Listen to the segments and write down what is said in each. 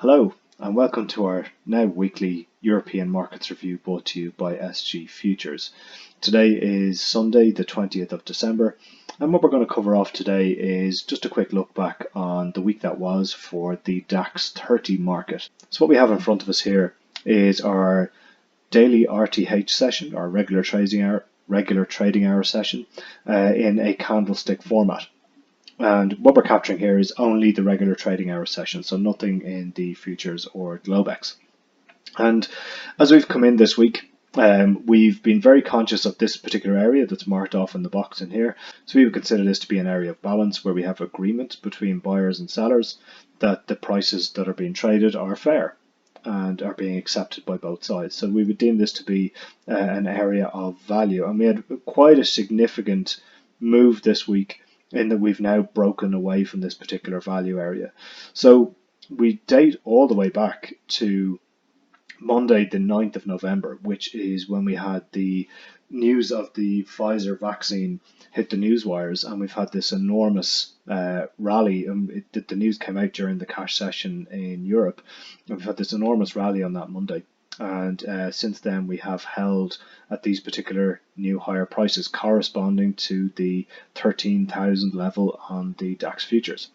Hello and welcome to our now weekly European markets review brought to you by SG Futures. Today is Sunday the 20th of December and what we're going to cover off today is just a quick look back on the week that was for the DAX30 market. So what we have in front of us here is our daily RTH session, our regular trading hour session in a candlestick format. And what we're capturing here is only the regular trading hour session, so nothing in the futures or Globex. And as we've come in this week, we've been very conscious of this particular area that's marked off in the box in here. So we would consider this to be an area of balance where we have agreement between buyers and sellers that the prices that are being traded are fair and are being accepted by both sides. So we would deem this to be an area of value. And we had quite a significant move this week in that we've now broken away from this particular value area. So we date all the way back to Monday the 9th of November, which is when we had the news of the Pfizer vaccine hit the news wires, and we've had this enormous rally. The news came out during the cash session in Europe, and we've had this enormous rally on that Monday. And since then we have held at these particular new higher prices corresponding to the 13,000 level on the DAX futures.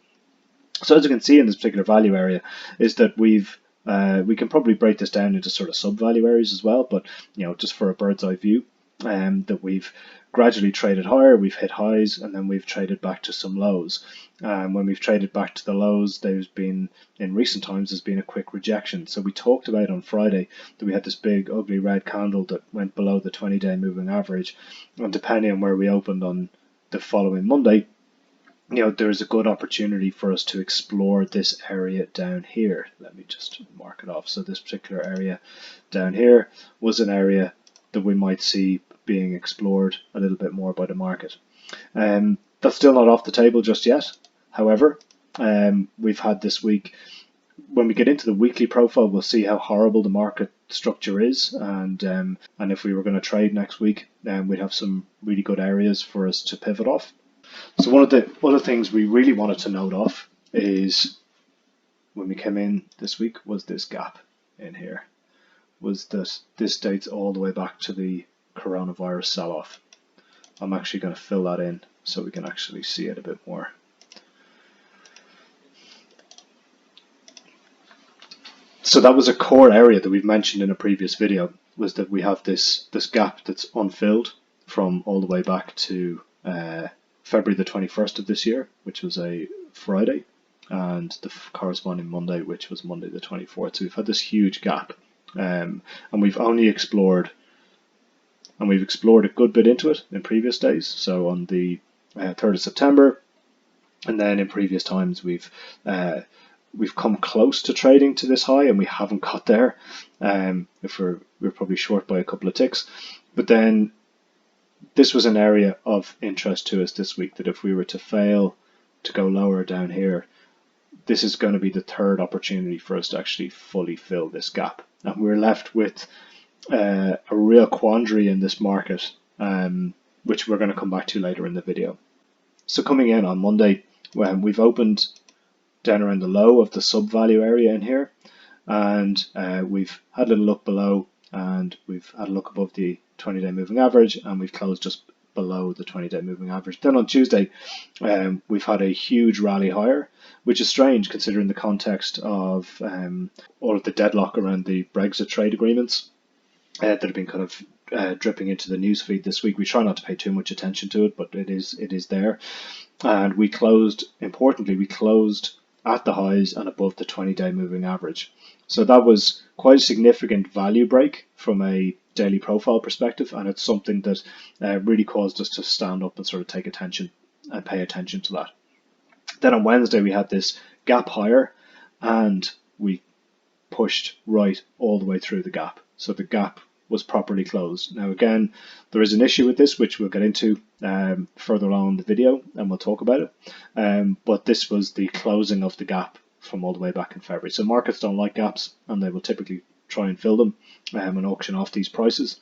So as you can see in this particular value area is that we can probably break this down into sort of sub value areas as well, but just for a bird's eye view, that we've gradually traded higher, we've hit highs, and then we've traded back to some lows. When we've traded back to the lows, there's been, in recent times, there's been a quick rejection. So we talked about on Friday that we had this big ugly red candle that went below the 20-day moving average, and depending on where we opened on the following Monday, there's a good opportunity for us to explore this area down here. Let me just mark it off. So this particular area down here was an area that we might see being explored a little bit more by the market. That's still not off the table just yet. However, we've had this week, when we get into the weekly profile, we'll see how horrible the market structure is, and if we were going to trade next week, we'd have some really good areas for us to pivot off. So one of the other things we really wanted to note off is when we came in this week was this gap in here. Was that this dates all the way back to the coronavirus sell-off. I'm actually going to fill that in so we can actually see it a bit more. So that was a core area that we've mentioned in a previous video, was that we have this gap that's unfilled from all the way back to February the 21st of this year, which was a Friday, and the corresponding Monday, which was Monday the 24th. So we've had this huge gap. And we've only explored, and we've explored a good bit into it in previous days. So on the 3rd of September, and then in previous times we've come close to trading to this high, and we haven't got there. If we're probably short by a couple of ticks, but then this was an area of interest to us this week, that if we were to fail to go lower down here, this is going to be the third opportunity for us to actually fully fill this gap. And we're left with a real quandary in this market, which we're going to come back to later in the video. So coming in on Monday, when we've opened down around the low of the sub-value area in here, and we've had a little look below, and we've had a look above the 20-day moving average, and we've closed just below the 20-day moving average. Then on Tuesday, we've had a huge rally higher, which is strange considering the context of all of the deadlock around the Brexit trade agreements that have been kind of dripping into the newsfeed this week. We try not to pay too much attention to it, but it is there. And we closed, importantly, we closed at the highs and above the 20-day moving average. So that was quite a significant value break from a daily profile perspective, and it's something that really caused us to stand up and sort of take attention and pay attention to that. Then on Wednesday we had this gap higher, and we pushed right all the way through the gap. So the gap was properly closed. Now again, there is an issue with this, which we'll get into further along in the video, and we'll talk about it. But this was the closing of the gap from all the way back in February. So markets don't like gaps, and they will typically try and fill them and auction off these prices.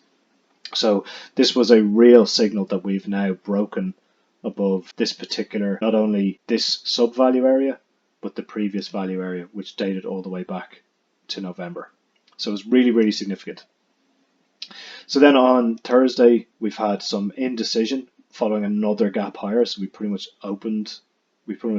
So this was a real signal that we've now broken above this particular, not only this sub-value area, but the previous value area, which dated all the way back to November. So it was really, really significant. So then on Thursday, we've had some indecision following another gap higher. So we pretty much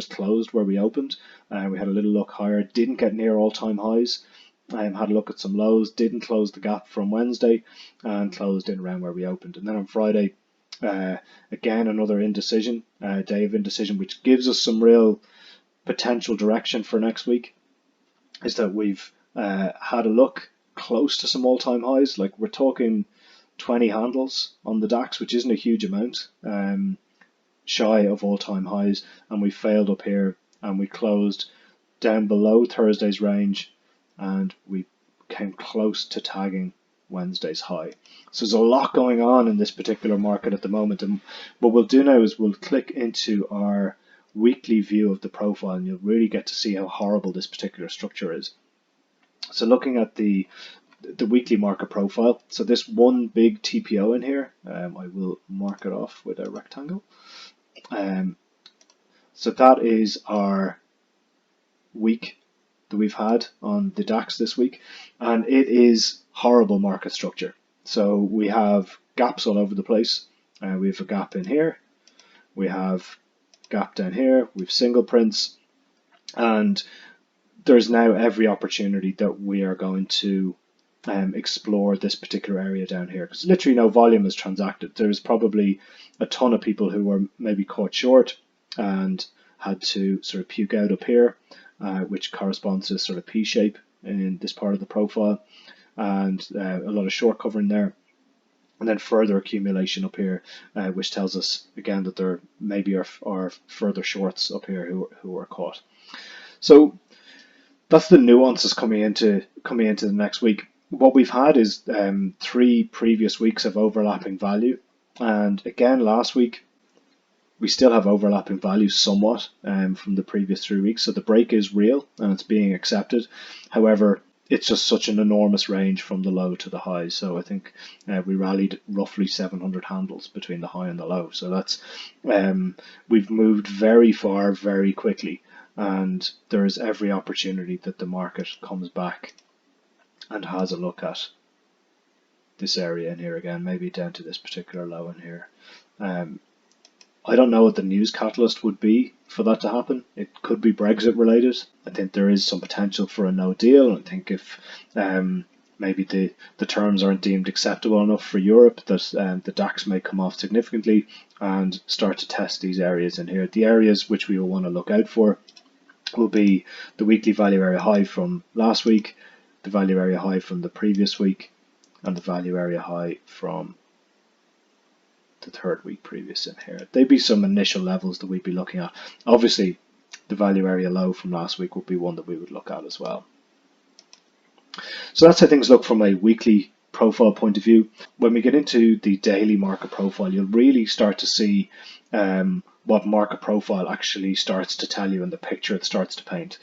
closed where we opened. We had a little look higher, didn't get near all-time highs. Had a look at some lows, didn't close the gap from Wednesday, and closed in around where we opened. And then on Friday, again another indecision, day of indecision, which gives us some real potential direction for next week. Is that we've had a look close to some all-time highs. Like we're talking 20 handles on the DAX, which isn't a huge amount, shy of all-time highs, and we failed up here, and we closed down below Thursday's range, and we came close to tagging Wednesday's high. So there's a lot going on in this particular market at the moment, and what we'll do now is we'll click into our weekly view of the profile, and you'll really get to see how horrible this particular structure is. So looking at the weekly market profile, so this one big TPO in here, I will mark it off with a rectangle. So that is our week that we've had on the DAX this week, and it is horrible market structure. So we have gaps all over the place. We have a gap in here, we have gap down here, we have single prints, and there's now every opportunity that we are going to explore this particular area down here, because literally no volume is transacted. There's probably a ton of people who were maybe caught short and had to sort of puke out up here, which corresponds to sort of P shape in this part of the profile, and a lot of short covering there, and then further accumulation up here, which tells us again that there maybe are further shorts up here who are caught. So that's the nuances coming into the next week. What we've had is 3 previous weeks of overlapping value, and again last week we still have overlapping value somewhat from the previous 3 weeks. So the break is real and it's being accepted. However, it's just such an enormous range from the low to the high. So I think we rallied roughly 700 handles between the high and the low. So that's we've moved very far very quickly, and there is every opportunity that the market comes back and has a look at this area in here again, maybe down to this particular low in here. I don't know what the news catalyst would be for that to happen. It could be Brexit related. I think there is some potential for a no deal. I think if maybe the terms aren't deemed acceptable enough for Europe, that the DAX may come off significantly and start to test these areas in here. The areas which we will want to look out for will be the weekly value area high from last week, the value area high from the previous week, and the value area high from the 3rd week previous in here. They'd be some initial levels that we'd be looking at. Obviously, the value area low from last week would be one that we would look at as well. So that's how things look from a weekly profile point of view. When we get into the daily market profile, you'll really start to see what market profile actually starts to tell you, and the picture it starts to paint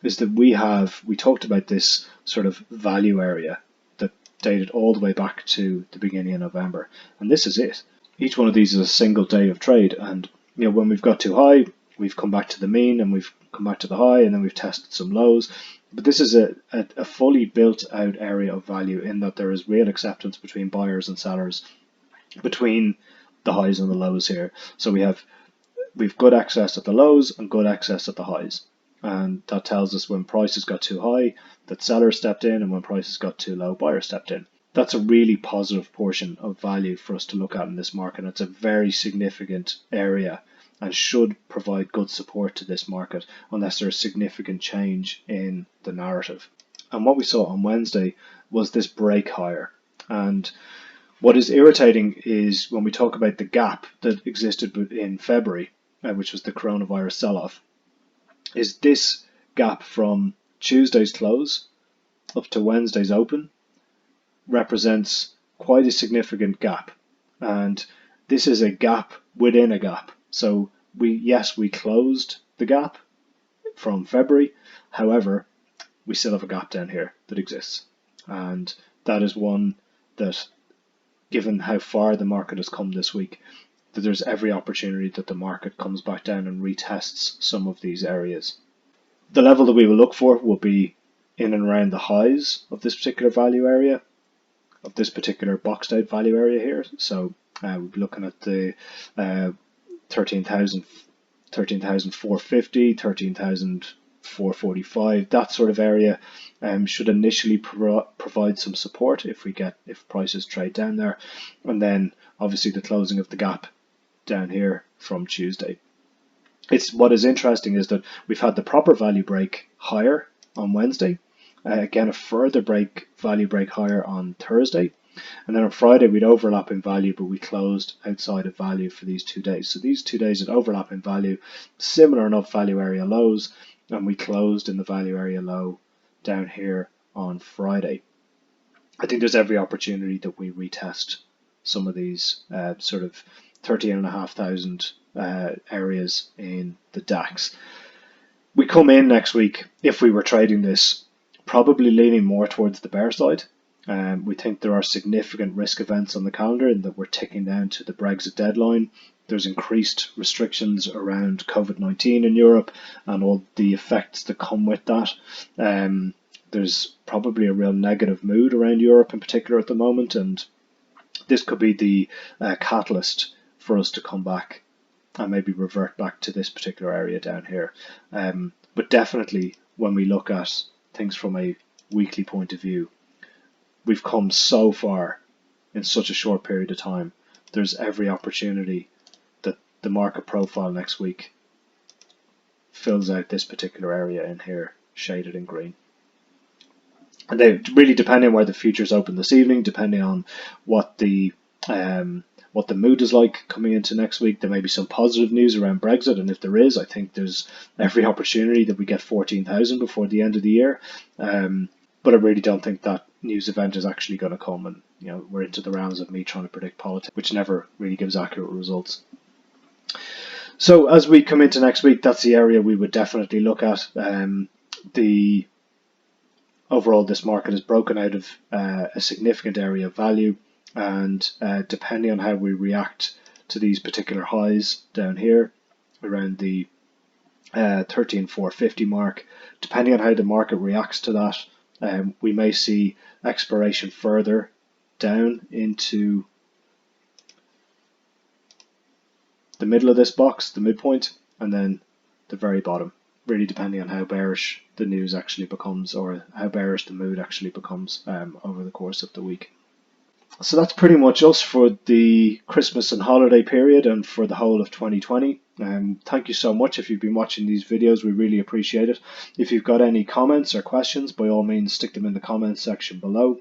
is that we talked about this sort of value area that dated all the way back to the beginning of November, and this is it. Each one of these is a single day of trade, and when we've got too high, we've come back to the mean, and we've come back to the high, and then we've tested some lows. But this is a fully built out area of value, in that there is real acceptance between buyers and sellers between the highs and the lows here. So we've good access at the lows and good access at the highs, and that tells us when prices got too high that sellers stepped in, and when prices got too low, buyers stepped in. That's a really positive portion of value for us to look at in this market. It's a very significant area and should provide good support to this market unless there's significant change in the narrative. And what we saw on Wednesday was this break higher. And what is irritating is when we talk about the gap that existed in February, which was the coronavirus sell-off, is this gap from Tuesday's close up to Wednesday's open represents quite a significant gap, and this is a gap within a gap. So we closed the gap from February, however we still have a gap down here that exists, and that is one that, given how far the market has come this week, that there's every opportunity that the market comes back down and retests some of these areas. The level that we will look for will be in and around the highs of this particular value area, of this particular boxed out value area here. So we'll be looking at the 13,000, 13,450, 13,445, that sort of area should initially provide some support if prices trade down there, and then obviously the closing of the gap down here from Tuesday. What is interesting is that we've had the proper value break higher on Wednesday, again a further value break higher on Thursday, and then on Friday we'd overlap in value, but we closed outside of value for these 2 days. So these 2 days had overlap in value, similar enough value area lows, and we closed in the value area low down here on Friday. I think there's every opportunity that we retest some of these sort of 13,500 areas in the DAX. We come in next week, if we were trading this, probably leaning more towards the bear side. We think there are significant risk events on the calendar in that we're ticking down to the Brexit deadline. There's increased restrictions around COVID-19 in Europe and all the effects that come with that. There's probably a real negative mood around Europe in particular at the moment, and this could be the catalyst for us to come back and maybe revert back to this particular area down here. But definitely when we look at things from a weekly point of view, we've come so far in such a short period of time. There's every opportunity that the market profile next week fills out this particular area in here, shaded in green. And they really, depending on where the futures open this evening, depending on what the mood is like coming into next week, there may be some positive news around Brexit, and if there is, I think there's every opportunity that we get 14,000 before the end of the year. But I really don't think that news event is actually going to come, and we're into the rounds of me trying to predict politics, which never really gives accurate results. So as we come into next week, that's the area we would definitely look at. Overall, this market has broken out of a significant area of value, and depending on how we react to these particular highs down here around the 13,450 mark, depending on how the market reacts to that, we may see exploration further down into the middle of this box, the midpoint, and then the very bottom, really depending on how bearish the news actually becomes, or how bearish the mood actually becomes over the course of the week. So that's pretty much us for the Christmas and holiday period and for the whole of 2020. Thank you so much if you've been watching these videos. We really appreciate it. If you've got any comments or questions, by all means stick them in the comments section below.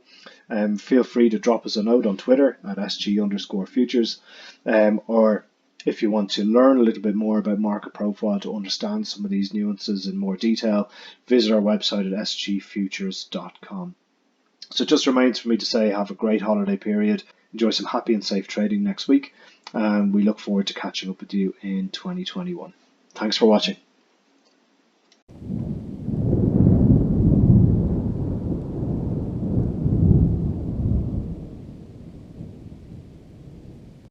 Feel free to drop us a note on Twitter at SG_futures, or if you want to learn a little bit more about market profile to understand some of these nuances in more detail, visit our website at sgfutures.com. So it just remains for me to say have a great holiday period, enjoy some happy and safe trading next week, and we look forward to catching up with you in 2021. Thanks for watching.